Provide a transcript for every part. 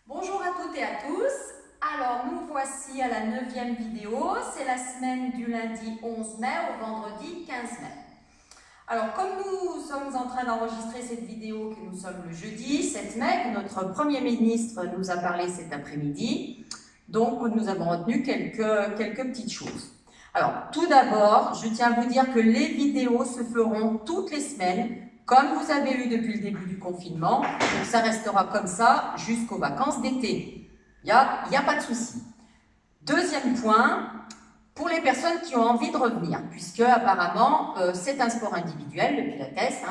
Bonjour à toutes et à tous. Alors, nous voici à la 9e vidéo. C'est la semaine du lundi 11 mai au vendredi 15 mai. Alors, comme nous sommes en train d'enregistrer cette vidéo, que nous sommes le jeudi 7 mai, que notre Premier ministre nous a parlé cet après-midi, donc nous avons retenu quelques petites choses. Alors, tout d'abord, je tiens à vous dire que les vidéos se feront toutes les semaines, comme vous avez eu depuis le début du confinement. Donc, ça restera comme ça jusqu'aux vacances d'été. Il n'y a pas de souci. Deuxième point, pour les personnes qui ont envie de revenir, puisque apparemment c'est un sport individuel, le pilates,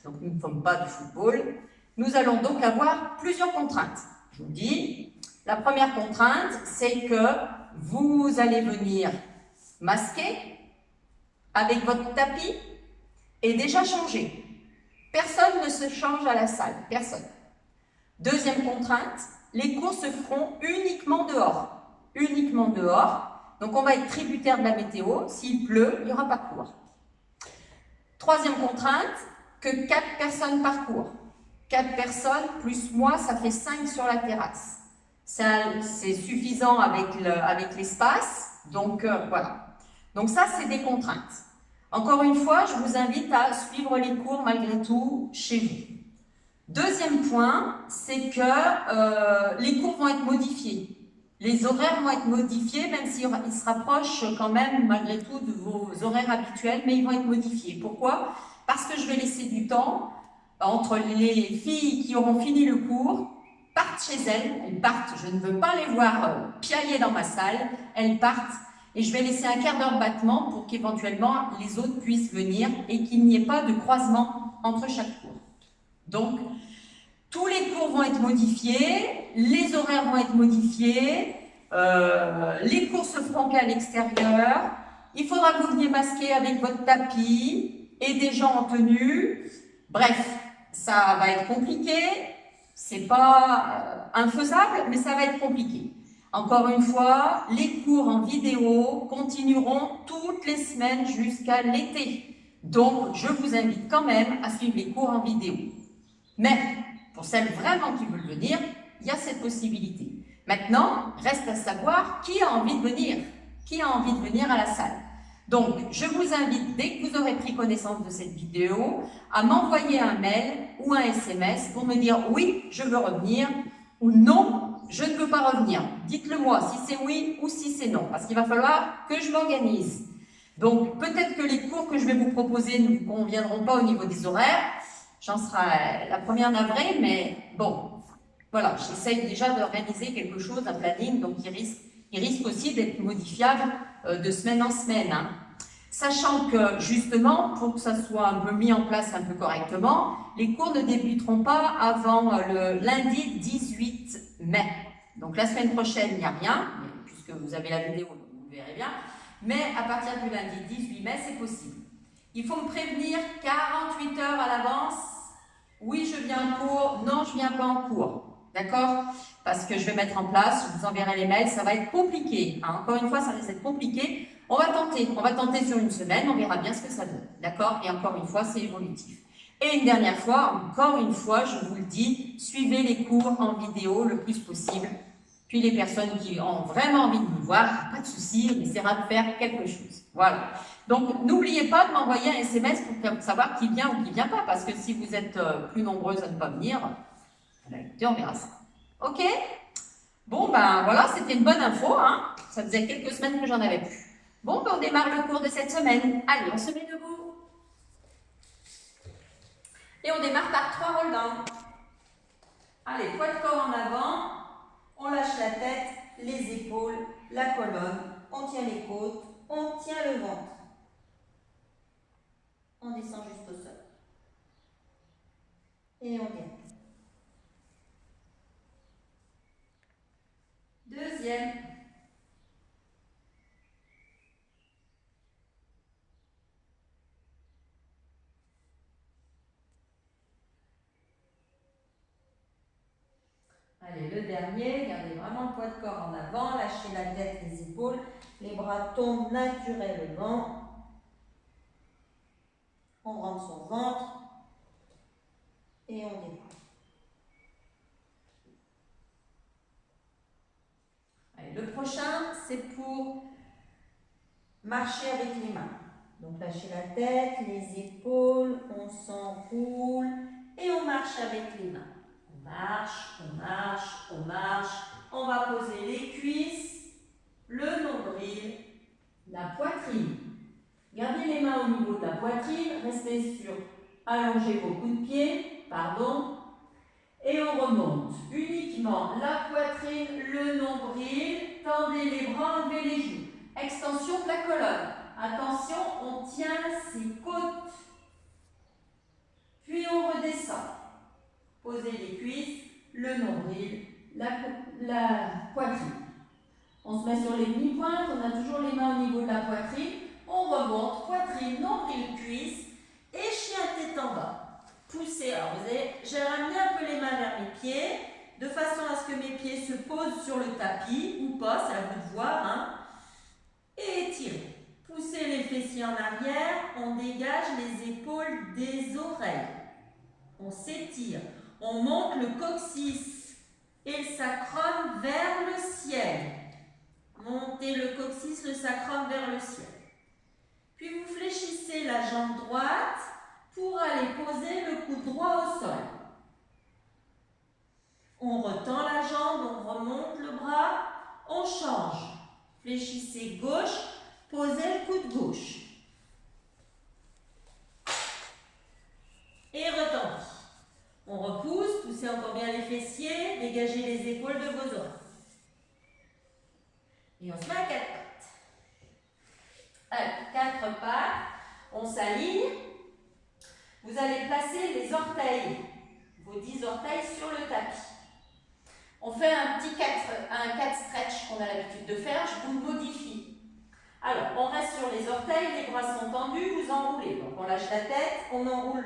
donc nous ne sommes pas du football, nous allons donc avoir plusieurs contraintes. Je vous dis, la première contrainte, c'est que vous allez venir masqué avec votre tapis et déjà changé. Personne ne se change à la salle, personne. Deuxième contrainte, les cours se feront uniquement dehors. Uniquement dehors. Donc on va être tributaire de la météo. S'il pleut, il n'y aura pas de cours. Troisième contrainte, que 4 personnes par cours. 4 personnes plus moi, ça fait 5 sur la terrasse. C'est suffisant avec l'espace. Donc voilà. Donc ça, c'est des contraintes. Encore une fois, je vous invite à suivre les cours malgré tout chez vous. Deuxième point, c'est que les cours vont être modifiés. Les horaires vont être modifiés, même s'ils se rapprochent quand même malgré tout de vos horaires habituels, mais ils vont être modifiés. Pourquoi? Parce que je vais laisser du temps entre les filles qui auront fini le cours, partent chez elles partent, je ne veux pas les voir piailler dans ma salle, elles partent et je vais laisser un quart d'heure de battement pour qu'éventuellement les autres puissent venir et qu'il n'y ait pas de croisement entre chaque cours. Donc, tous les cours vont être modifiés, les horaires vont être modifiés, les cours se feront qu'à l'extérieur, il faudra que vous veniez masquer avec votre tapis et des gens en tenue. Bref, ça va être compliqué, c'est pas infaisable, mais ça va être compliqué. Encore une fois, les cours en vidéo continueront toutes les semaines jusqu'à l'été. Donc, je vous invite quand même à suivre les cours en vidéo. Mais, pour celles vraiment qui veulent venir, il y a cette possibilité. Maintenant, reste à savoir qui a envie de venir. Qui a envie de venir à la salle. Donc, je vous invite, dès que vous aurez pris connaissance de cette vidéo, à m'envoyer un mail ou un SMS pour me dire « Oui, je veux revenir » ou « Non, je ne veux pas revenir ». Dites-le moi si c'est oui ou si c'est non, parce qu'il va falloir que je m'organise. Donc, peut-être que les cours que je vais vous proposer ne vous conviendront pas au niveau des horaires. J'en serai la première navrée, mais bon, voilà, j'essaye déjà d'organiser quelque chose, un planning, donc il risque aussi d'être modifiable de semaine en semaine. Sachant que, justement, pour que ça soit un peu mis en place un peu correctement, les cours ne débuteront pas avant le lundi 18 mai. Donc la semaine prochaine, il n'y a rien, puisque vous avez la vidéo, vous le verrez bien, mais à partir du lundi 18 mai, c'est possible. Il faut me prévenir 48 heures à l'avance. Oui, je viens en cours. Non, je ne viens pas en cours. D'accord? Parce que je vais mettre en place, je vous enverrai les mails. Ça va être compliqué. Encore une fois, ça risque d'être compliqué. On va tenter sur une semaine. On verra bien ce que ça donne. D'accord? Et encore une fois, c'est évolutif. Et une dernière fois, encore une fois, je vous le dis, suivez les cours en vidéo le plus possible. Puis les personnes qui ont vraiment envie de me voir, pas de souci, on essaiera de faire quelque chose. Voilà. Donc, n'oubliez pas de m'envoyer un SMS pour savoir qui vient ou qui ne vient pas, parce que si vous êtes plus nombreuses à ne pas venir, écoutez, on verra ça. Ok? Bon, ben voilà, c'était une bonne info. Ça faisait quelques semaines que j'en avais plus. Bon, ben on démarre le cours de cette semaine. Allez, on se met debout. Et on démarre par 3 roll down. Allez, poids de corps en avant. On lâche la tête, les épaules, la colonne. On tient les côtes, on tient le ventre. On descend juste au sol. Et on vient. Deuxième. Allez, le dernier, gardez vraiment le poids de corps en avant, lâchez la tête, les épaules, les bras tombent naturellement. On rentre son ventre et on décolle. c'est pour marcher avec les mains. Donc lâchez la tête, les épaules, on s'enroule et on marche avec les mains. On marche, on marche, on marche. On va poser les cuisses, le nombril, la poitrine. Gardez les mains au niveau de la poitrine, restez sur, allongez vos coups de pied, pardon, et on remonte. Uniquement la poitrine, le nombril, tendez les bras, enlevez les genoux. Extension de la colonne. Attention, on tient ses côtes. Puis on redescend. Posez les cuisses, le nombril, la poitrine. On se met sur les demi-pointes, on a toujours les mains au niveau de la poitrine. On remonte, poitrine, nombril, cuisse et chien tête en bas. Poussez. Alors j'ai ramené un peu les mains vers mes pieds, de façon à ce que mes pieds se posent sur le tapis, ou pas, c'est à vous de voir. Hein. Et étirez. Poussez les fessiers en arrière, on dégage les épaules des oreilles. On s'étire. On monte le coccyx et le sacrum vers le ciel. Montez le coccyx, le sacrum vers le ciel. Puis vous fléchissez la jambe droite pour aller poser le coude droit au sol. On retend la jambe, on remonte le bras, on change. Fléchissez gauche, posez le coude gauche. Et retendez. On repousse, poussez encore bien les fessiers, dégagez les épaules de vos oreilles. Et on se met à quatre pattes. Allez, quatre pattes, on s'aligne. Vous allez placer les orteils, vos 10 orteils sur le tapis. On fait un petit 4 stretch qu'on a l'habitude de faire, je vous le modifie. Alors, on reste sur les orteils, les bras sont tendus, vous enroulez. Donc, on lâche la tête, on enroule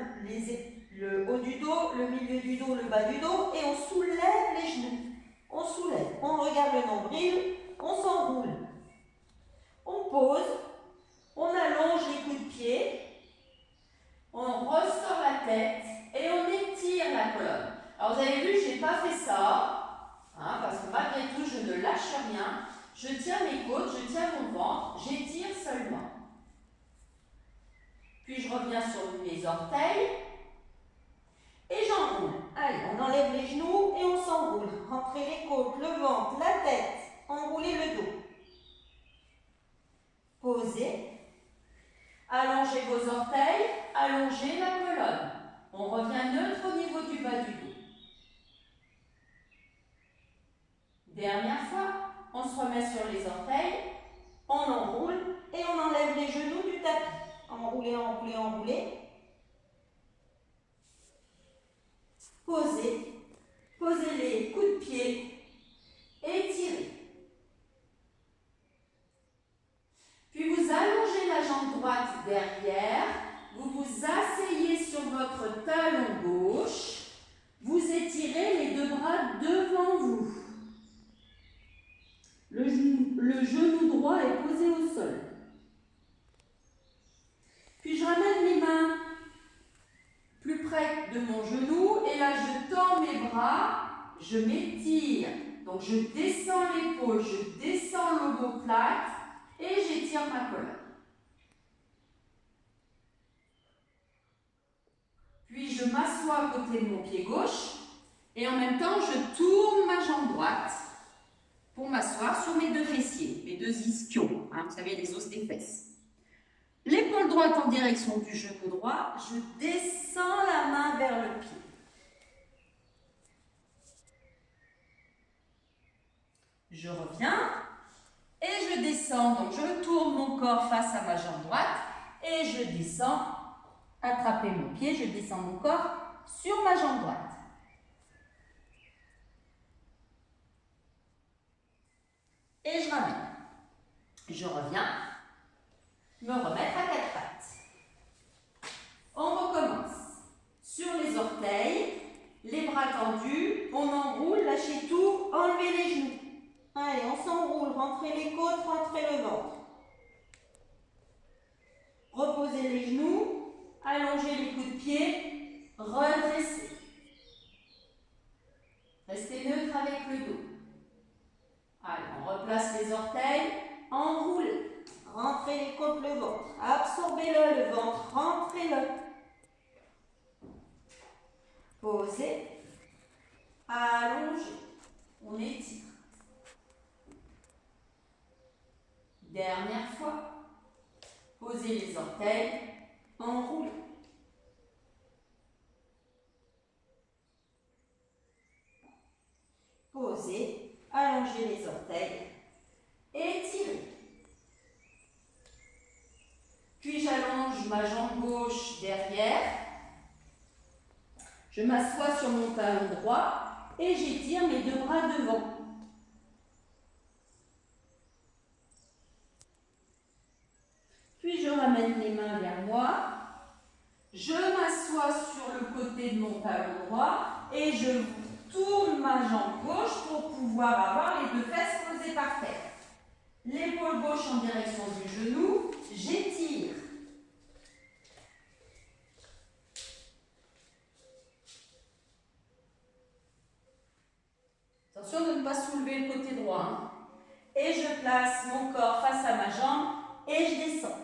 le haut du dos, le milieu du dos, le bas du dos, et on soulève les genoux. On soulève, on regarde le nombril, on s'enroule. On pose, on allonge les coups de pied, on ressort la tête et on étire la colonne. Alors, vous avez vu, je n'ai pas fait ça, hein, parce que malgré tout, je ne lâche rien. Je tiens mes côtes, je tiens mon ventre, j'étire seulement. Puis je reviens sur mes orteils et j'enroule. Allez, on enlève les genoux et on s'enroule. Rentrez les côtes, le ventre, la tête, enroulez le dos. Posez. Allongez vos orteils, allongez la colonne. On revient neutre au niveau du bas du dos. Dernière fois. On se remet sur les orteils, on enroule et on enlève les genoux du tapis. Enroulez, enroulez, enroulez. Posez. Posez les coups de pied. Étirez. Puis vous allongez la jambe droite derrière. Vous vous asseyez sur votre talon gauche. Vous étirez les deux bras devant vous. Le genou droit est posé au sol. Puis je ramène mes mains plus près de mon genou et là je tends mes bras, je m'étire. Donc je descends l'épaule, je descends l'omoplate et j'étire ma colonne. Puis je m'assois à côté de mon pied gauche et en même temps je tourne ma jambe droite pour m'asseoir sur mes deux fessiers, mes deux ischions, hein, vous savez, les os des fesses. L'épaule droite en direction du genou droit, je descends la main vers le pied. Je reviens et je descends, donc je tourne mon corps face à ma jambe droite et je descends, attrapez mon pied, je descends mon corps sur ma jambe droite. Et je ramène. Je reviens, me remettre à quatre pattes. On recommence. Sur les orteils, les bras tendus, on enroule, lâchez tout, enlevez les genoux. Allez, on s'enroule, rentrez les côtes, rentrez le ventre. Reposez les genoux, allongez les coups de pied, redressez. Restez neutre avec le dos. Allez, on replace les orteils, Posez. Allongez. On étire. Dernière fois. Posez les orteils. Enroulez. Posez. Allongez les orteils. Étirez. Puis j'allonge ma jambe gauche derrière. Je m'assois sur mon talon droit et j'étire mes deux bras devant. Puis je ramène les mains vers moi. Je m'assois sur le côté de mon talon droit et je tourne ma jambe gauche pour pouvoir avoir les deux fesses posées par terre. L'épaule gauche en direction du genou, j'étire. Attention de ne pas soulever le côté droit. Hein. Et je place mon corps face à ma jambe et je descends.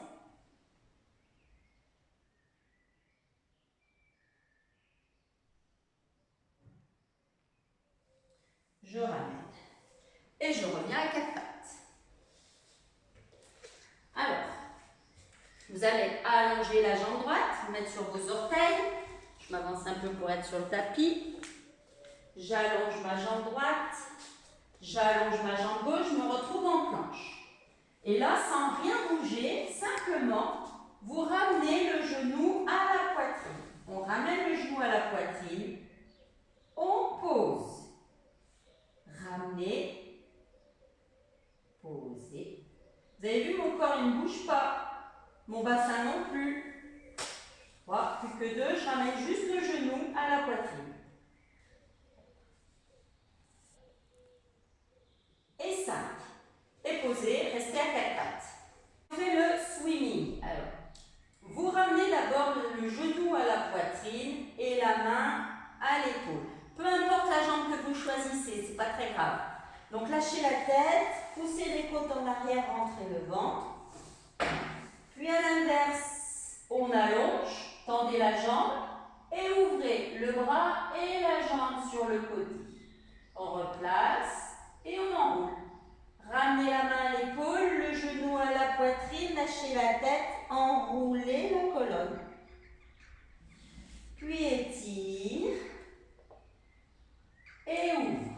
Je ramène. Et je reviens à quatre pattes. Alors, vous allez allonger la jambe droite, vous mettre sur vos orteils. Je m'avance un peu pour être sur le tapis. J'allonge ma jambe droite. J'allonge ma jambe gauche, je me retrouve en planche. Et là, sans rien bouger, simplement, vous ramenez le genou à la poitrine. On ramène le genou à la poitrine. On pose. Ramenez. Posez. Vous avez vu, mon corps il ne bouge pas. Mon bassin non plus. Voilà, plus que deux, je ramène juste le genou à la poitrine. Et 5. Et posez, restez à quatre pattes. On fait le swimming. Alors, vous ramenez d'abord le genou à la poitrine et la main à l'épaule. Peu importe la jambe que vous choisissez, c'est pas très grave. Donc lâchez la tête, poussez les côtes en arrière, rentrez le ventre. Puis à l'inverse, on allonge, tendez la jambe et ouvrez le bras et la jambe sur le côté. On replace et on enroule. Ramenez la main à l'épaule, le genou à la poitrine, lâchez la tête, enroulez la colonne. Puis étire et ouvre.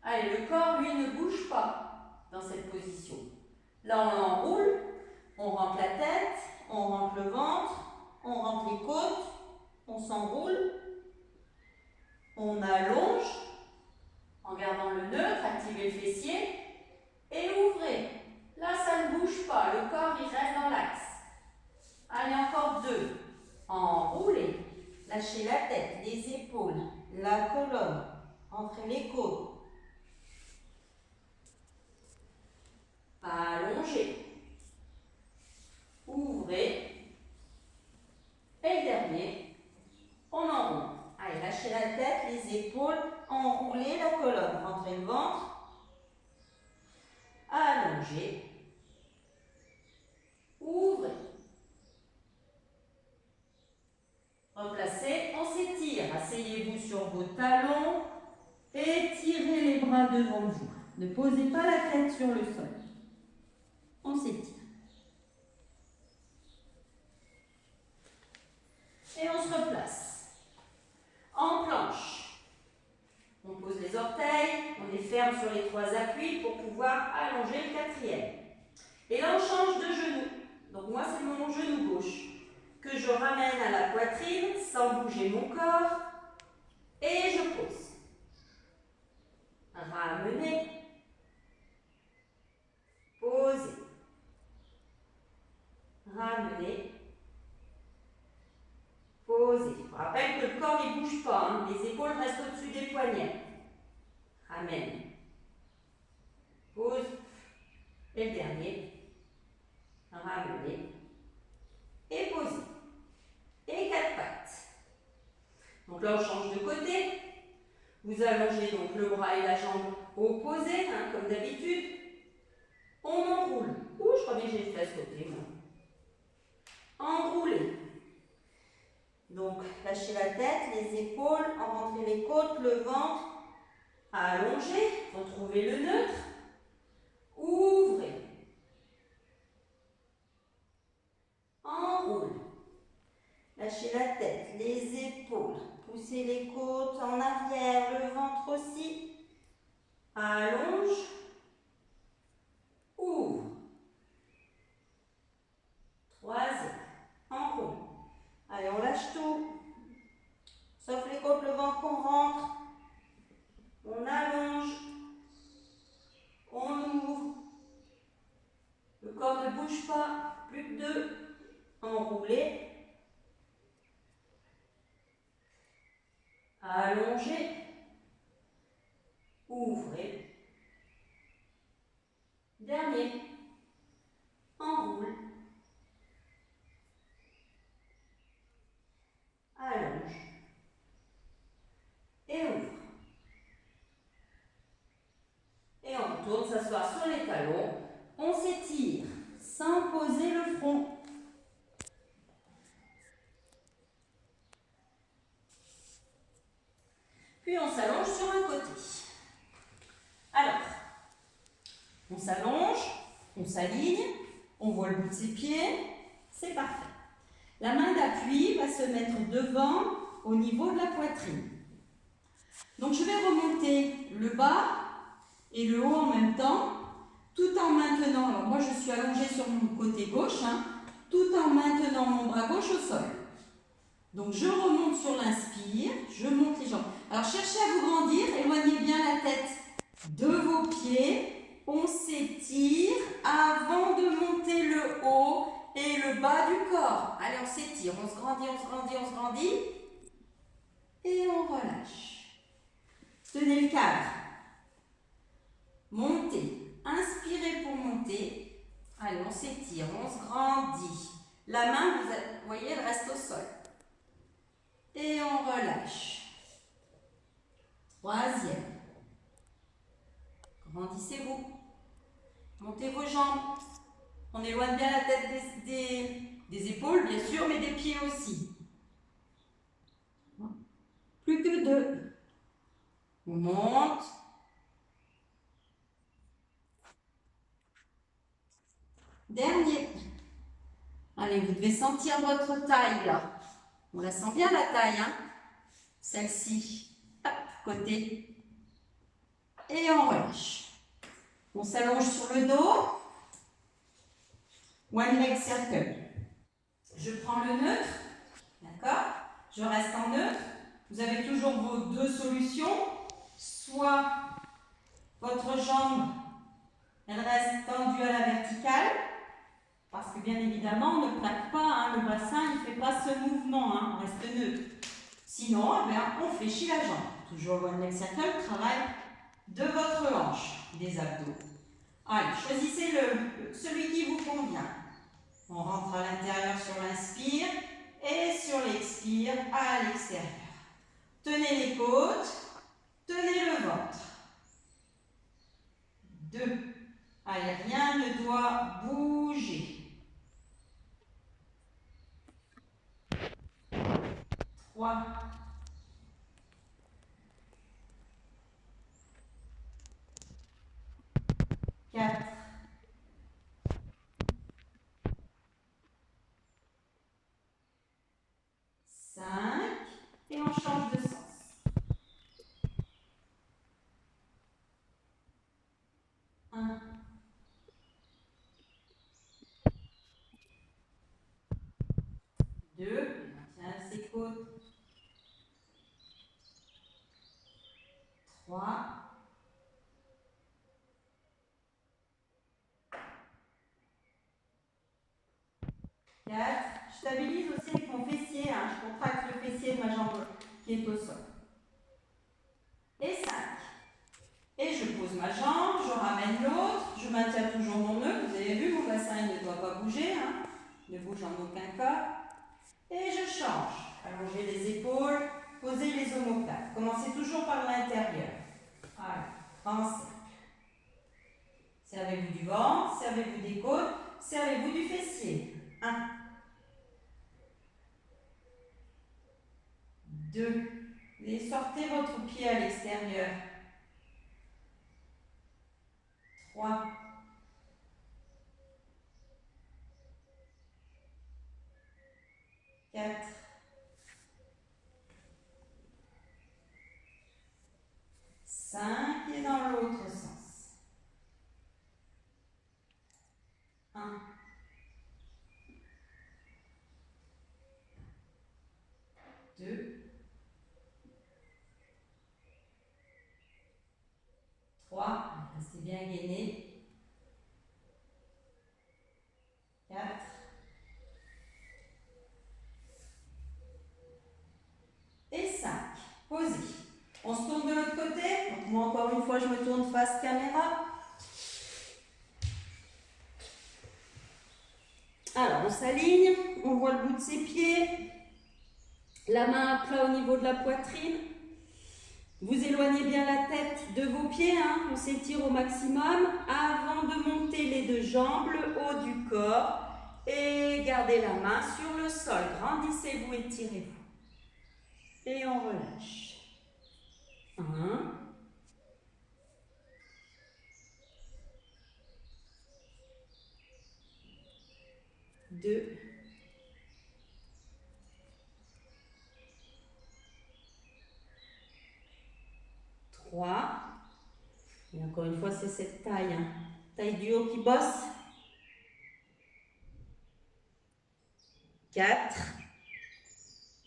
Allez, le corps, lui, ne bouge pas dans cette position. Là, on l'enroule, on rentre la tête, on rentre le ventre, on rentre les côtes, on s'enroule, on allonge, en gardant le neutre, activez le fessier et ouvrez. Là, ça ne bouge pas, le corps il reste dans l'axe. Allez, encore 2. Enroulez, lâchez la tête, les épaules, la colonne, rentrez les côtes. Allongez. Ouvrez. Et le dernier, on enroule. Allez, lâchez la tête, les épaules, enroulez la colonne, rentrez le ventre, allongez, ouvrez, replacez, on s'étire, asseyez-vous sur vos talons, étirez les bras devant vous, ne posez pas la tête sur le sol, on s'étire. Et on se replace. En planche, on pose les orteils, on les ferme sur les 3 appuis pour pouvoir allonger le 4e. Et là, on change de genou. Donc moi, c'est mon genou gauche que je ramène à la poitrine sans bouger mon corps et je pose. Ramenez, posez, ramenez, posez. Je rappelle que le corps ne bouge pas, hein. Les épaules restent au-dessus des poignets. Ramène. Pose. Et le dernier. Ramenez. Et posez. Et 4 pattes. Donc là, on change de côté. Vous allongez donc le bras et la jambe opposés, hein, comme d'habitude. On enroule. Je crois bien que j'ai fait à ce côté, moi. Enroulez. Donc, lâchez la tête, les épaules, rentrez les côtes, le ventre, allongez, retrouvez le neutre, ouvrez, enroule, lâchez la tête, les épaules, poussez les côtes en arrière, le ventre aussi, allonge, ouvre, troisième, enroule. Allez, on lâche tout, sauf les côtes, le ventre, on rentre, on allonge, on ouvre, le corps ne bouge pas, plus que deux, enroulez, allongez, ouvrez, dernier, enroule, allonge et ouvre. Et on retourne s'asseoir sur les talons, on s'étire sans poser le front. Puis on s'allonge sur un côté. Alors, on s'allonge, on s'aligne, on voit le bout de ses pieds, c'est parfait. La main d'appui va se mettre devant au niveau de la poitrine. Donc je vais remonter le bas et le haut en même temps, tout en maintenant, alors moi je suis allongée sur mon côté gauche, tout en maintenant mon bras gauche au sol. Donc je remonte sur l'inspire, je monte les jambes. Alors cherchez à vous grandir, éloignez bien la tête de vos pieds. On s'étire avant de monter le haut et le bas du corps. Allez, on s'étire, on se grandit, on se grandit, on se grandit. Et on relâche. Tenez le cadre. Montez. Inspirez pour monter. Allez, on s'étire, on se grandit. La main, vous voyez, elle reste au sol. Et on relâche. Troisième. Grandissez-vous. Montez vos jambes. On éloigne bien la tête des épaules, bien sûr, mais des pieds aussi. Plus que deux. On monte. Dernier. Allez, vous devez sentir votre taille là. On la sent bien la taille, Celle-ci. Hop, côté. Et on relâche. On s'allonge sur le dos. One leg circle. Je prends le neutre. D'accord? Je reste en neutre. Vous avez toujours vos deux solutions. Soit votre jambe, elle reste tendue à la verticale. Parce que bien évidemment, on ne plaque pas, le bassin, il ne fait pas ce mouvement, on reste neutre. Sinon, on fléchit la jambe. Toujours one leg circle, travail de votre hanche, des abdos. Allez, choisissez celui qui vous convient. On rentre à l'intérieur sur l'inspire et sur l'expire à l'extérieur. Tenez les côtes, tenez le ventre. 2. Allez, rien ne doit bouger. 3. 4. 5. Et on change de sens. 1. 2. On maintient ses côtes. 3. 4. Je stabilise aussi avec mon fessier. Je contracte le fessier de ma jambe qui est au sol. Et 5. Et je pose ma jambe, je ramène l'autre, je maintiens toujours mon nœud. Vous avez vu, mon bassin il ne doit pas bouger. Il ne bouge en aucun cas. Et je change. Allongez les épaules, posez les omoplates. Commencez toujours par l'intérieur. Voilà, en cercle. Servez-vous du ventre, servez-vous des côtes, servez-vous du fessier. 1. 2. Et sortez votre pied à l'extérieur. 3. 4. 5 et dans l'autre sens. 1. 2. 3. Restez bien gainé. 4. Et 5. Posez. On se tourne de l'autre côté. Donc moi, encore une fois, je me tourne face caméra. Alors, on s'aligne. On voit le bout de ses pieds. La main à plat au niveau de la poitrine. Vous éloignez bien la tête de vos pieds. On s'étire au maximum avant de monter les deux jambes, le haut du corps. Et gardez la main sur le sol. Grandissez-vous, étirez-vous. Et on relâche. 1. 2. 3. Et encore une fois, c'est cette taille. Taille du haut qui bosse. 4.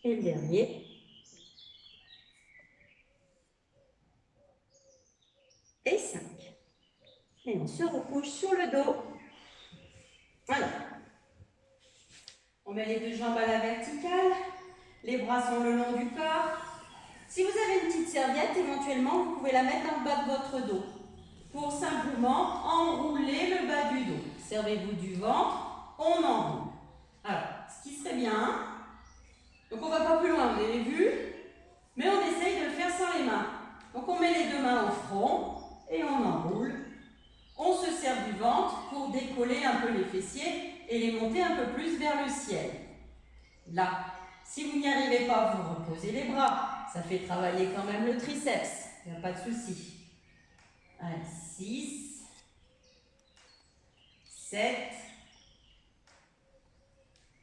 Et le dernier. Et 5. Et on se recouche sur le dos. Voilà. On met les deux jambes à la verticale. Les bras sont le long du corps. Si vous avez une petite serviette, éventuellement, vous pouvez la mettre dans le bas de votre dos pour simplement enrouler le bas du dos. Servez-vous du ventre, on enroule. Alors, ce qui serait bien, donc on ne va pas plus loin, vous avez vu, mais on essaye de le faire sans les mains. Donc on met les deux mains au front et on enroule. On se sert du ventre pour décoller un peu les fessiers et les monter un peu plus vers le ciel. Là, si vous n'y arrivez pas, vous reposez les bras. Ça fait travailler quand même le triceps. Il n'y a pas de souci. Allez, 6, 7,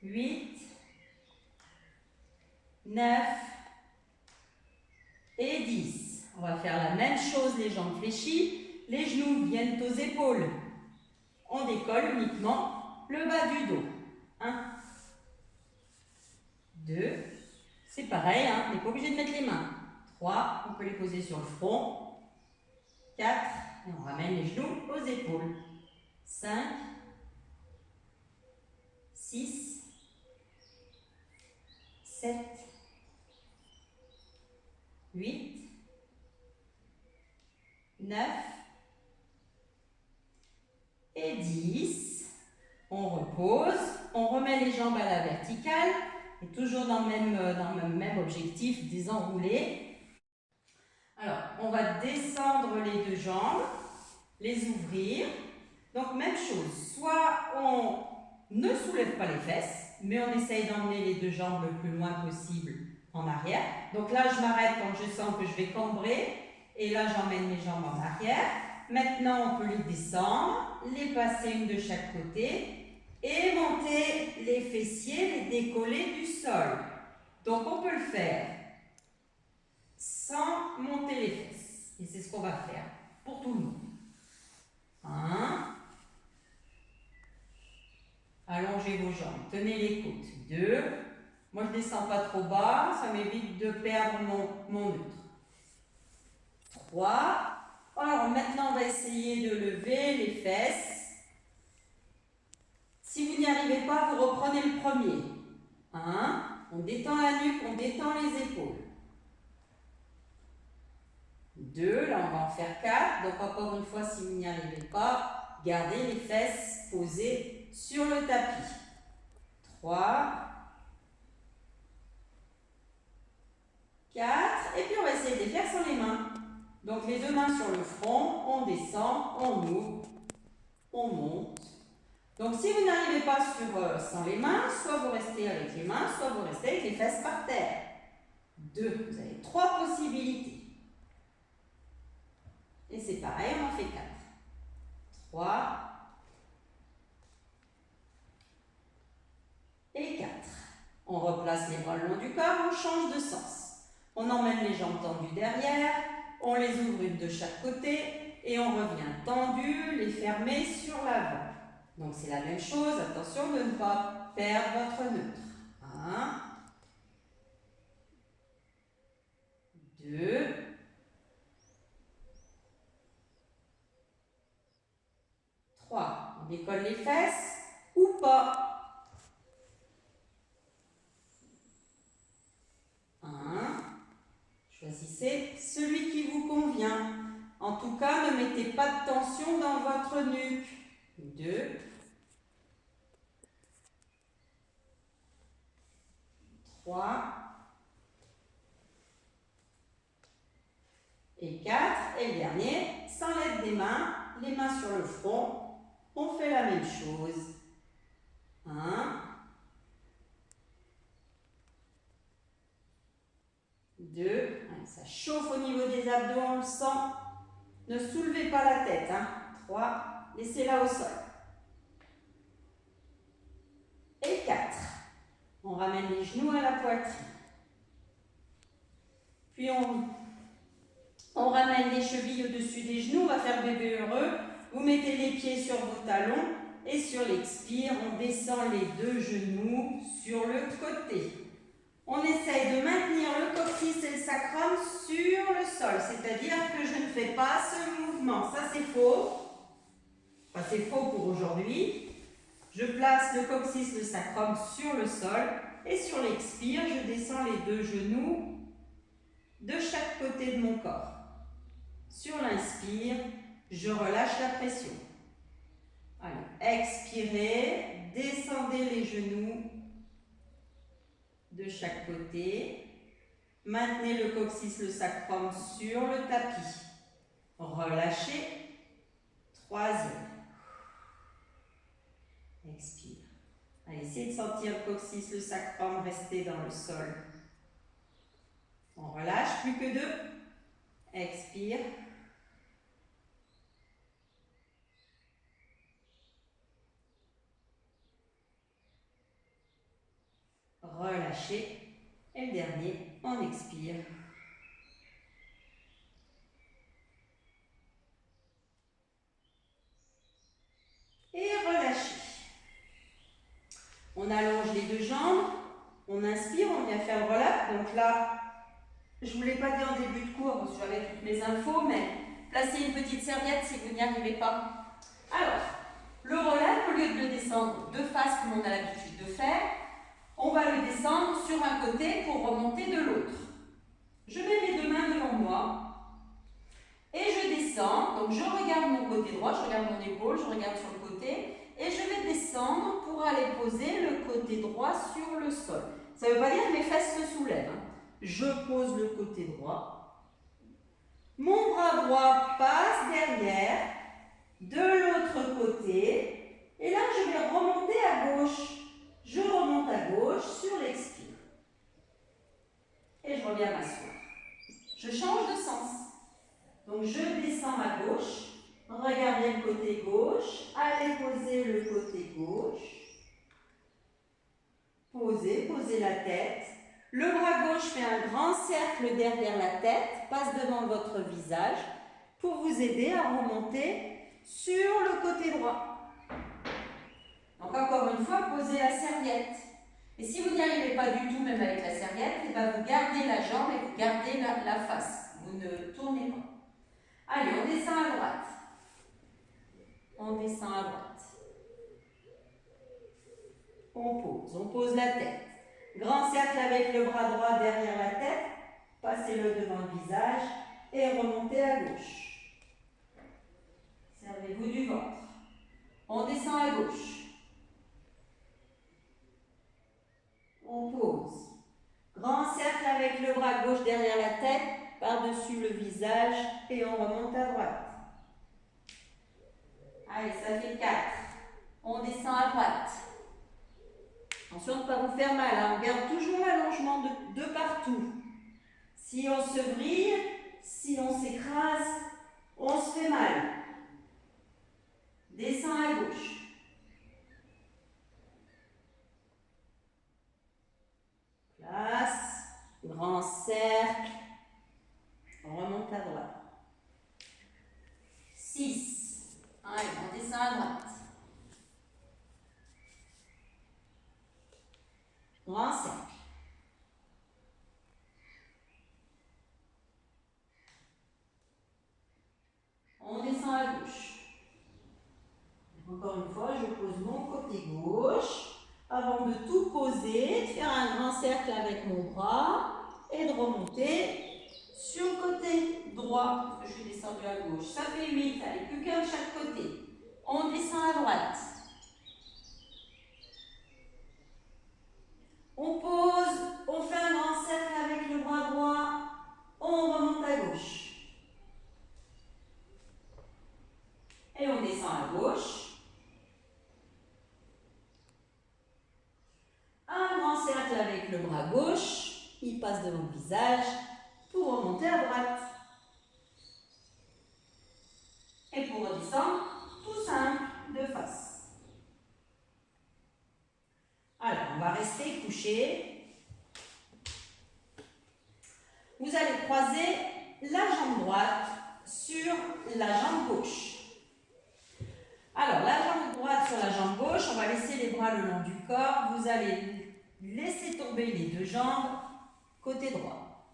8, 9 et 10. On va faire la même chose, les jambes fléchies. Les genoux viennent aux épaules. On décolle uniquement le bas du dos. 1, 2, c'est pareil, on n'est pas obligé de mettre les mains. 3, on peut les poser sur le front. 4, et on ramène les genoux aux épaules. 5, 6, 7, 8, 9 et 10. On repose, on remet les jambes à la verticale. Et toujours dans le même objectif, désenrouler. Alors, on va descendre les deux jambes, les ouvrir. Donc, même chose, soit on ne soulève pas les fesses, mais on essaye d'emmener les deux jambes le plus loin possible en arrière. Donc là, je m'arrête quand je sens que je vais cambrer. Et là, j'emmène mes jambes en arrière. Maintenant, on peut les descendre, les passer une de chaque côté. Et monter les fessiers, les décoller du sol. Donc, on peut le faire sans monter les fesses. Et c'est ce qu'on va faire pour tout le monde. 1. Allongez vos jambes. Tenez les côtes. 2. Moi, je ne descends pas trop bas. Ça m'évite de perdre mon neutre. 3. Alors, maintenant, on va essayer de lever les fesses. Si vous n'y arrivez pas, vous reprenez le premier. 1, on détend la nuque, on détend les épaules. 2, là on va en faire 4. Donc encore une fois, si vous n'y arrivez pas, gardez les fesses posées sur le tapis. 3, 4, et puis on va essayer de les faire sans les mains. Donc les deux mains sur le front, on descend, on ouvre, on monte. Donc, si vous n'arrivez pas sans les mains, soit vous restez avec les mains, soit vous restez avec les fesses par terre. 2. Vous avez 3 possibilités. Et c'est pareil, on en fait 4. 3 et 4. On replace les bras le long du corps, on change de sens. On emmène les jambes tendues derrière, on les ouvre une de chaque côté et on revient tendu, les fermer sur l'avant. Donc c'est la même chose, attention de ne pas perdre votre neutre. 1, 2, 3. On décolle les fesses ou pas. 1. Choisissez celui qui vous convient. En tout cas, ne mettez pas de tension dans votre nuque. 2. 3. Et 4. Et le dernier, sans l'aide des mains, les mains sur le front. On fait la même chose. 1, 2, ça chauffe au niveau des abdos, on le sent. Ne soulevez pas la tête. 3, laissez-la au sol. Et 4. On ramène les genoux à la poitrine. Puis on ramène les chevilles au-dessus des genoux, on va faire bébé heureux. Vous mettez les pieds sur vos talons et sur l'expire, on descend les 2 genoux sur le côté. On essaye de maintenir le coccyx et le sacrum sur le sol, c'est-à-dire que je ne fais pas ce mouvement. Ça, c'est faux. Enfin, c'est faux pour aujourd'hui. Je place le coccyx, le sacrum sur le sol et sur l'expire, je descends les 2 genoux de chaque côté de mon corps. Sur l'inspire, je relâche la pression. Allez, expirez, descendez les genoux de chaque côté. Maintenez le coccyx, le sacrum sur le tapis. Relâchez. 3e. Expire. Allez, essayez de sentir le coccyx, le sacrum rester dans le sol. On relâche, plus que 2. Expire. Relâchez. Et le dernier, on expire. Et relâchez. On allonge les 2 jambes. On inspire, on vient faire le relâche. Donc là, je ne vous l'ai pas dit en début de cours parce que j'avais toutes mes infos, mais placez une petite serviette si vous n'y arrivez pas. Alors, le relâche, au lieu de le descendre de face comme on a l'habitude de faire, on va le descendre sur un côté pour remonter de l'autre. Je mets mes 2 mains devant moi et je descends. Donc je regarde mon côté droit, je regarde mon épaule, je regarde sur le côté et je vais descendre pour aller poser le côté droit sur le sol. Ça ne veut pas dire que mes fesses se soulèvent. Je pose le côté droit. Mon bras droit passe derrière, de l'autre côté. Et là, je vais remonter à gauche. Je remonte à gauche sur l'expire. Et je reviens m'asseoir. Je change de sens. Donc, je descends à gauche. Regardez le côté gauche. Allez poser le côté gauche. Posez la tête. Le bras gauche fait un grand cercle derrière la tête, passe devant votre visage pour vous aider à remonter sur le côté droit. Donc encore une fois, posez la serviette. Et si vous n'y arrivez pas du tout, même avec la serviette, eh bien vous gardez la jambe et vous gardez la face. Vous ne tournez pas. Allez, on descend à droite. On descend à droite. On pose la tête. Grand cercle avec le bras droit derrière la tête. Passez-le devant le visage et remontez à gauche. Servez-vous du ventre. On descend à gauche. On pose. Grand cercle avec le bras gauche derrière la tête, par-dessus le visage et on remonte à droite. Allez, ça fait 4. On descend à droite. Attention de ne pas vous faire mal, hein. On garde toujours l'allongement de partout. Si on se brille, si on s'écrase, on se fait mal. Descends à gauche. Place, grand cercle, on remonte à droite. 6. Allez, on descend à droite. Grand cercle. On descend à gauche. Encore une fois, je pose mon côté gauche. Avant de tout poser, de faire un grand cercle avec mon bras et de remonter sur le côté droit. Je suis descendue à gauche. Ça fait 8. Allez, plus qu'un de chaque côté. On descend à droite. On pose, on fait un grand cercle avec le bras droit. On remonte à gauche. Et on descend à gauche. Un grand cercle avec le bras gauche, il passe devant le visage pour remonter à droite. Et pour redescendre, tout simple, de face. Alors, on va rester couché. Vous allez croiser la jambe droite sur la jambe gauche. Alors, la jambe droite sur la jambe gauche, on va laisser les bras le long du corps. Vous allez laisser tomber les deux jambes, côté droit.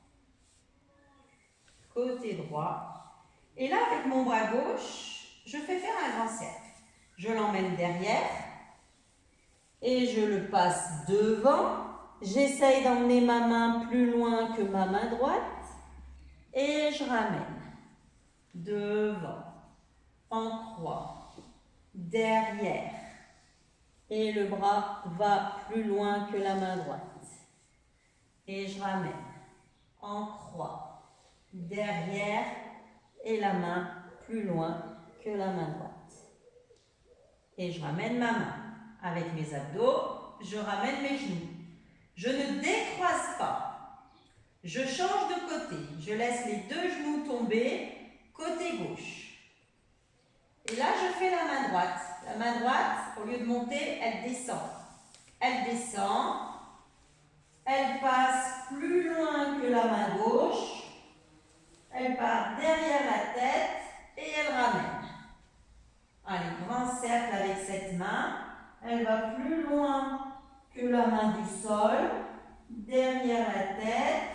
Côté droit. Et là, avec mon bras gauche, je fais faire un grand cercle. Je l'emmène derrière et je le passe devant. J'essaye d'emmener ma main plus loin que ma main droite et je ramène devant, en croix. Derrière et le bras va plus loin que la main droite et je ramène en croix derrière et la main plus loin que la main droite et je ramène ma main avec mes abdos, je ramène mes genoux, je ne décroise pas, je change de côté, je laisse les deux genoux tomber côté gauche. Et là, je fais la main droite. La main droite, au lieu de monter, elle descend. Elle descend. Elle passe plus loin que la main gauche. Elle part derrière la tête et elle ramène. Allez, grand cercle avec cette main. Elle va plus loin que la main du sol. Derrière la tête,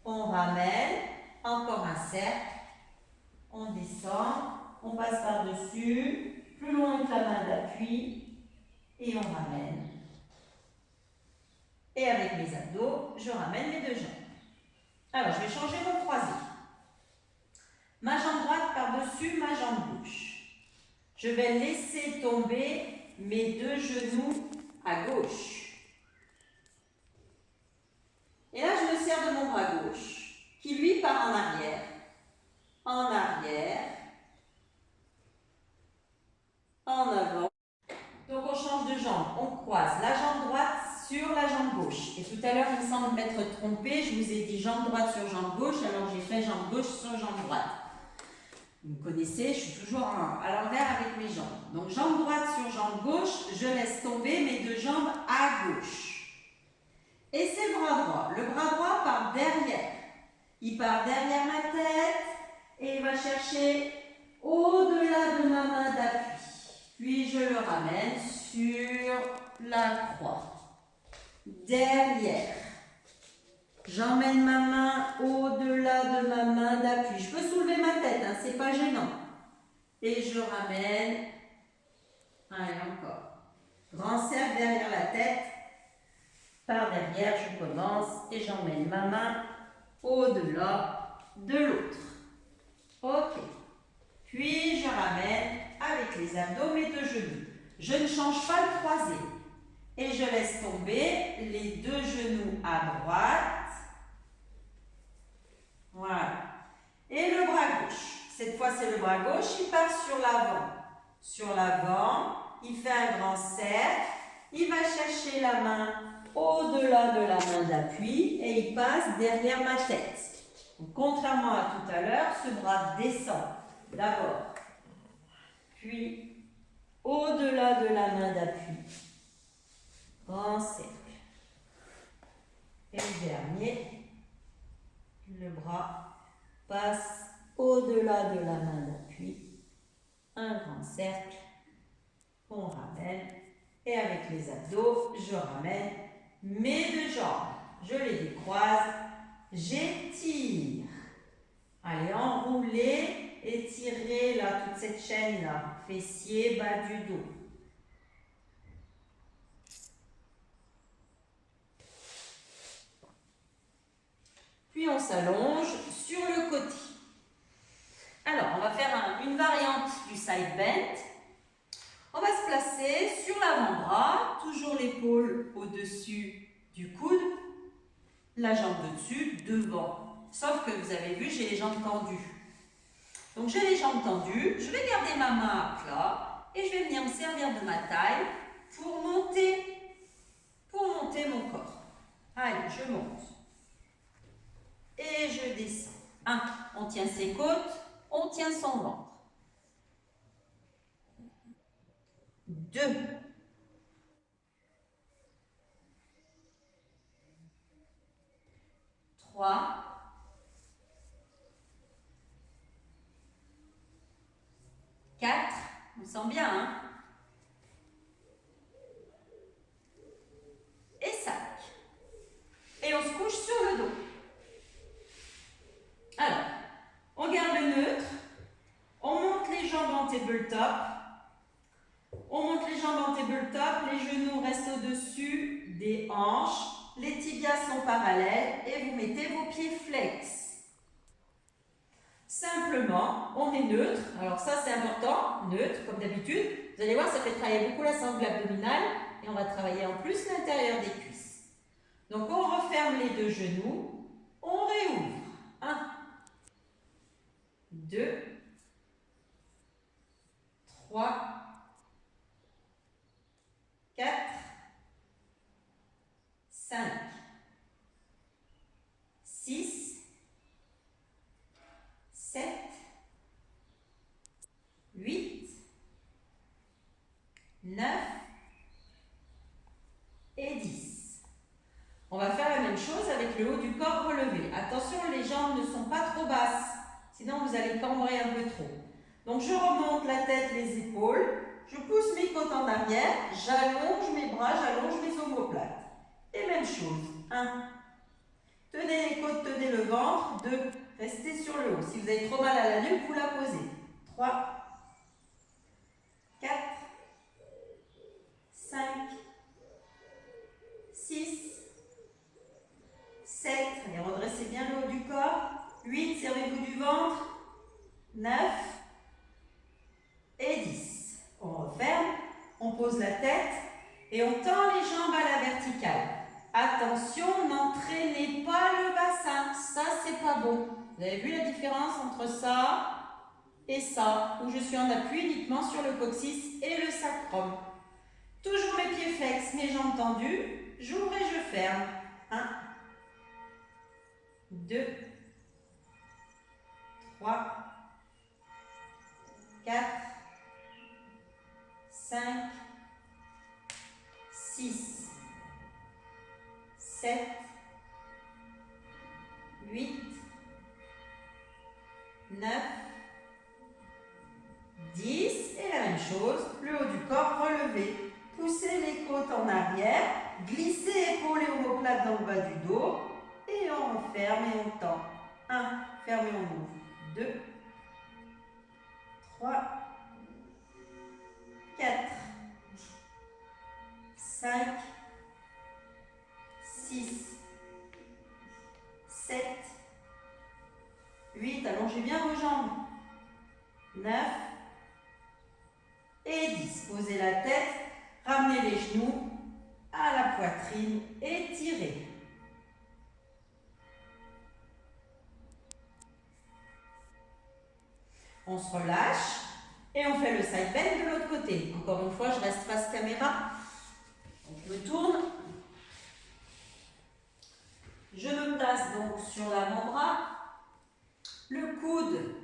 on ramène. Encore un cercle. On descend. On passe par-dessus, plus loin que la main d'appui, et on ramène. Et avec mes abdos, je ramène mes deux jambes. Alors, je vais changer mon croisé. Ma jambe droite par-dessus ma jambe gauche. Je vais laisser tomber mes deux genoux à gauche. Et là, je me sers de mon bras gauche, qui lui part en arrière. En arrière. En avant. Donc on change de jambe, on croise la jambe droite sur la jambe gauche. Et tout à l'heure, il me semble m'être trompée, je vous ai dit jambe droite sur jambe gauche, alors j'ai fait jambe gauche sur jambe droite. Vous me connaissez, je suis toujours à l'envers avec mes jambes. Donc jambe droite sur jambe gauche, je laisse tomber mes deux jambes à gauche. Et c'est le bras droit. Le bras droit part derrière. Il part derrière ma tête et il va chercher au-delà de ma main d'appui. Puis je le ramène sur la croix. Derrière. J'emmène ma main au-delà de ma main d'appui. Je peux soulever ma tête, hein, c'est pas gênant. Et je ramène. Allez, encore. Grand cercle derrière la tête. Par derrière, je commence et j'emmène ma main au-delà de l'autre. Ok. Puis je ramène avec les abdos mes deux genoux. Je ne change pas le croisé. Et je laisse tomber les deux genoux à droite. Voilà. Et le bras gauche. Cette fois, c'est le bras gauche. Il part sur l'avant. Sur l'avant, il fait un grand cercle. Il va chercher la main au-delà de la main d'appui et il passe derrière ma tête. Donc, contrairement à tout à l'heure, ce bras descend d'abord, puis au-delà de la main d'appui, grand cercle. Et le dernier, le bras passe au-delà de la main d'appui, un grand cercle, on ramène, et avec les abdos, je ramène mes deux jambes, je les décroise, j'étire. Allez, enroulez, étirez là, toute cette chaîne-là, fessier, bas du dos. Puis on s'allonge sur le côté. Alors, on va faire une variante du side bend. On va se placer sur l'avant-bras, toujours l'épaule au-dessus du coude, la jambe de dessus, devant. Sauf que vous avez vu, j'ai les jambes tendues. Donc j'ai les jambes tendues, je vais garder ma main à plat et je vais venir me servir de ma taille pour monter mon corps. Allez, je monte. Et je descends. 1. On tient ses côtes, on tient son ventre. 2. 3. 4. On sent bien, hein? Et 5. Et on se couche sur le dos. Alors, on garde le neutre. On monte les jambes en tabletop. On monte les jambes en tabletop. Les genoux restent au-dessus des hanches. Les tibias sont parallèles et vous mettez vos pieds flex. Simplement, on est neutre. Alors ça, c'est important. Neutre, comme d'habitude. Vous allez voir, ça fait travailler beaucoup la sangle abdominale. Et on va travailler en plus l'intérieur des cuisses. Donc, on referme les deux genoux. On réouvre. 1, 2, 3, 4, 5, 6, 7, 8, 9 et 10. On va faire la même chose avec le haut du corps relevé. Attention, les jambes ne sont pas trop basses, sinon vous allez cambrer un peu trop. Donc je remonte la tête, les épaules, je pousse mes côtes en arrière, j'allonge mes bras, j'allonge mes omoplates. Et même chose. 1. Tenez les côtes, tenez le ventre. 2. Restez sur le haut. Si vous avez trop mal à la nuque, vous la posez. 3, 4, 5, 6, 7. Allez, redressez bien le haut du corps. 8. Servez-vous du ventre. 9 et 10. On referme, on pose la tête et on tend les jambes à la verticale. Attention, n'entraînez pas le bassin, ça c'est pas bon. Vous avez vu la différence entre ça et ça, où je suis en appui uniquement sur le coccyx et le sacrum. Toujours mes pieds flex, mes jambes tendues, j'ouvre et je ferme. 1, 2, 3, 4, 5, 6, 7, 8, 9, 10 et la même chose, le haut du corps relevé. Poussez les côtes en arrière, glissez épaules et omoplates dans le bas du dos et on referme et on tend. 1, ferme et on ouvre. 2, 3, 4, 5, 6, 7, 8, allongez bien vos jambes. 9 et 10. Posez la tête, ramenez les genoux à la poitrine et tirez. On se relâche et on fait le side bend de l'autre côté. Encore une fois, je reste face caméra. Donc, je me tourne. Je me place donc sur l'avant-bras. coude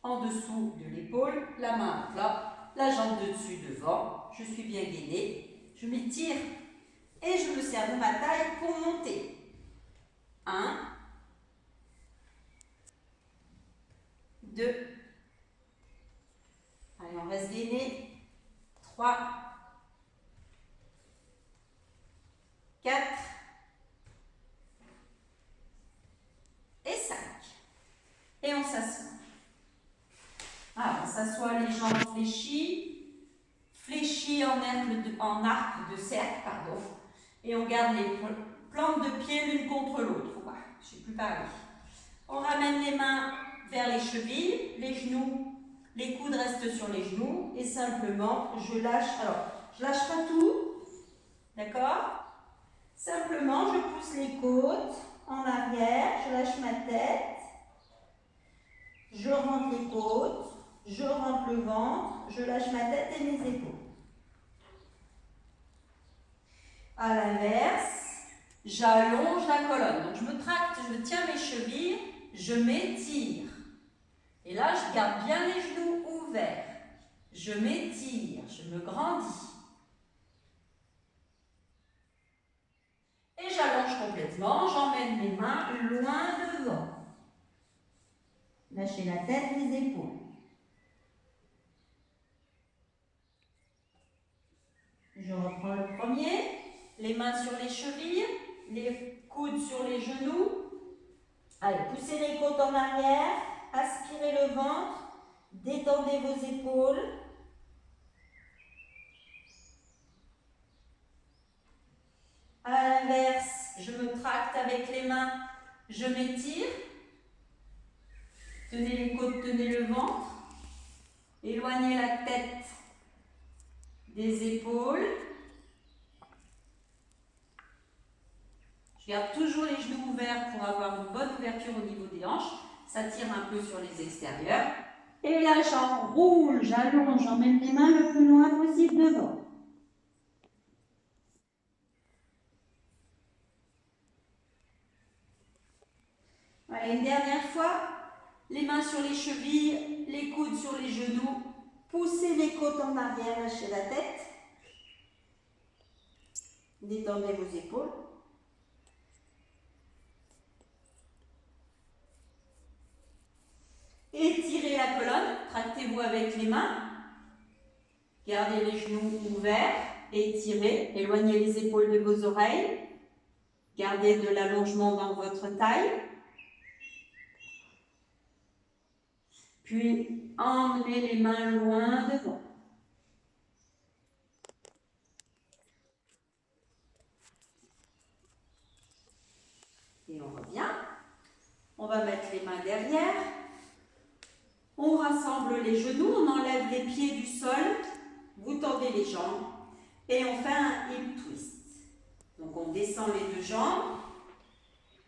en dessous de l'épaule, la main à plat, la jambe de dessus devant. Je suis bien gainée. Je m'étire et je me sers de ma taille pour monter. 1, 2. Allez, on reste gainé. 3, 4 et 5. Et on s'assoit. Alors, on s'assoit les jambes fléchies en arc de cercle, pardon. Et on garde les plantes de pied l'une contre l'autre. Ouais, je ne sais plus parler. On ramène les mains vers les chevilles, les genoux, les coudes restent sur les genoux. Et simplement, je lâche. Alors, je lâche pas tout. D'accord? Simplement, je pousse les côtes en arrière, je lâche ma tête, je rentre les côtes, je rentre le ventre, je lâche ma tête et mes épaules. À l'inverse, j'allonge la colonne. Donc, je me tracte, je tiens mes chevilles, je m'étire. Et là, je garde bien les genoux ouverts. Je m'étire, je me grandis. Et j'allonge complètement, j'emmène mes mains loin devant. Lâchez la tête, les épaules. Je reprends le premier. Les mains sur les chevilles, les coudes sur les genoux. Allez, poussez les côtes en arrière, aspirez le ventre, détendez vos épaules. À l'inverse, je me tracte avec les mains, je m'étire. Tenez les côtes, tenez le ventre. Éloignez la tête des épaules. Je garde toujours les genoux ouverts pour avoir une bonne ouverture au niveau des hanches. Ça tire un peu sur les extérieurs. Et là, j'enroule, j'allonge, j'emmène les mains le plus loin possible devant. Voilà, une dernière fois. Les mains sur les chevilles, les coudes sur les genoux. Poussez les côtes en arrière, lâchez la tête. Détendez vos épaules. Étirez la colonne, tractez-vous avec les mains. Gardez les genoux ouverts, étirez, éloignez les épaules de vos oreilles. Gardez de l'allongement dans votre taille. Puis emmenez les mains loin devant. Et on revient. On va mettre les mains derrière. On rassemble les genoux, on enlève les pieds du sol. Vous tendez les jambes et on fait un hip twist. Donc on descend les deux jambes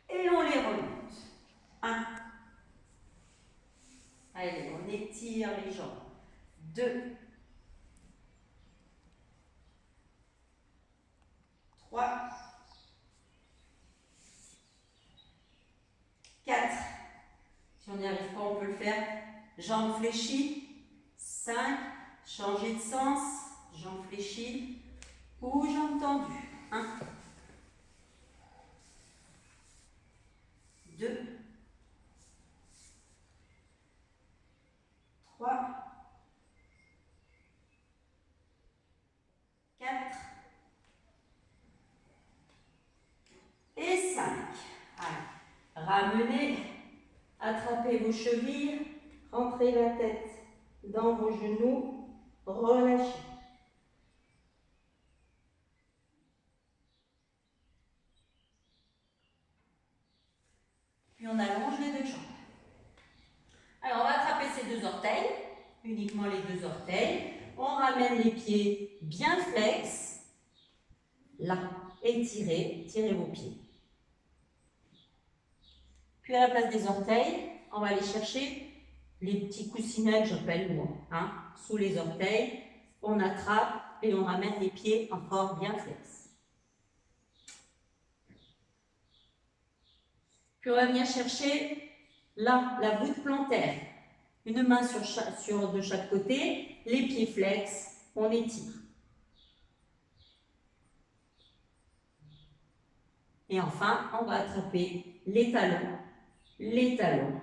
et on les remonte. 1. Allez, on étire les jambes. 2. 3. 4. Si on n'y arrive pas, on peut le faire. Jambes fléchies. 5. Changer de sens. Jambes fléchies ou jambes tendues. 1. 2. 3. 4. Et 5. Allez. Ramenez, attrapez vos chevilles, rentrez la tête dans vos genoux, relâchez. Puis on allonge les deux jambes. Alors on va attraper ces deux orteils, uniquement les deux orteils. On ramène les pieds bien flex, là, étirez, tirez vos pieds. Puis à la place des orteils, on va aller chercher les petits coussinets que j'appelle moi, hein, sous les orteils. On attrape et on ramène les pieds encore bien flex. Puis on va venir chercher Là, la voûte plantaire. Une main de chaque côté, les pieds flex, on étire. Et enfin, on va attraper les talons. Les talons.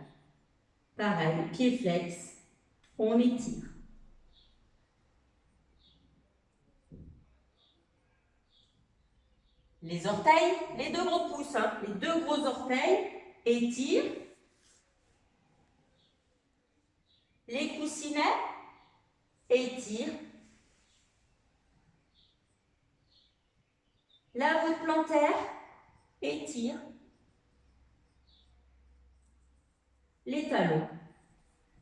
Pareil, pieds flex, on étire. Les orteils, les deux gros pouces, hein, les deux gros orteils, étire. Les coussinets, étire. La voûte plantaire, étire. Les talons,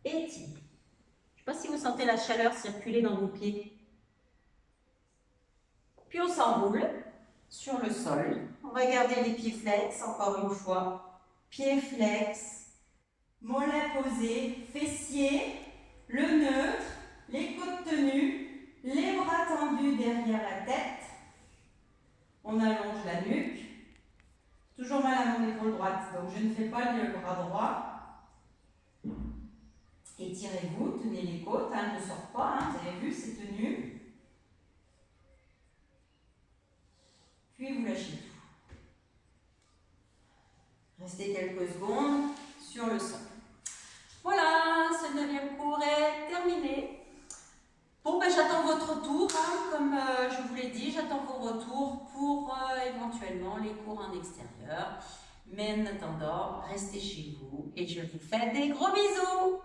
étire. Je ne sais pas si vous sentez la chaleur circuler dans vos pieds. Puis on s'enroule sur le sol. On va garder les pieds flex, encore une fois. Pieds flex, mollets posés, fessiers, le neutre, les côtes tenues, les bras tendus derrière la tête. On allonge la nuque. Toujours mal à mon épaule droite, donc je ne fais pas le bras droit. Étirez-vous, tenez les côtes, hein, ne sort pas, hein, vous avez vu, c'est tenu. Puis vous lâchez tout. Restez quelques secondes sur le sol. Voilà, ce 9e cours est terminé. Bon, ben, j'attends votre retour, hein, comme je vous l'ai dit, j'attends vos retours pour éventuellement les cours en extérieur. Mais en attendant, restez chez vous et je vous fais des gros bisous.